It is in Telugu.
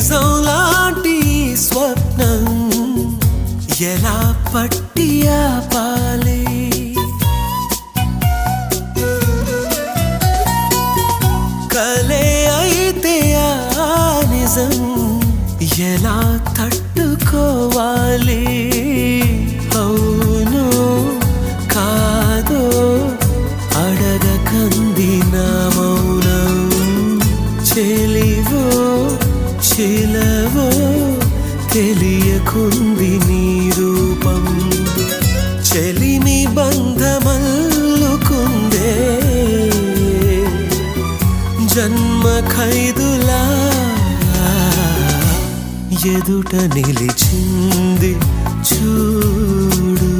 నిజంలాంటి స్వప్నం ఎలా పట్టి ఆపాలి కలే అయితే ఆ నిజం ఎలా తట్టుకోవాలి అవును కాదో అడగకంది నా మౌనం చెలివో చిలవో తెలియకుంది నీ రూపం చెలిమి బంధమల్లుకుందే జన్మ ఖైదులా ఎదుట నిలిచింది చూడు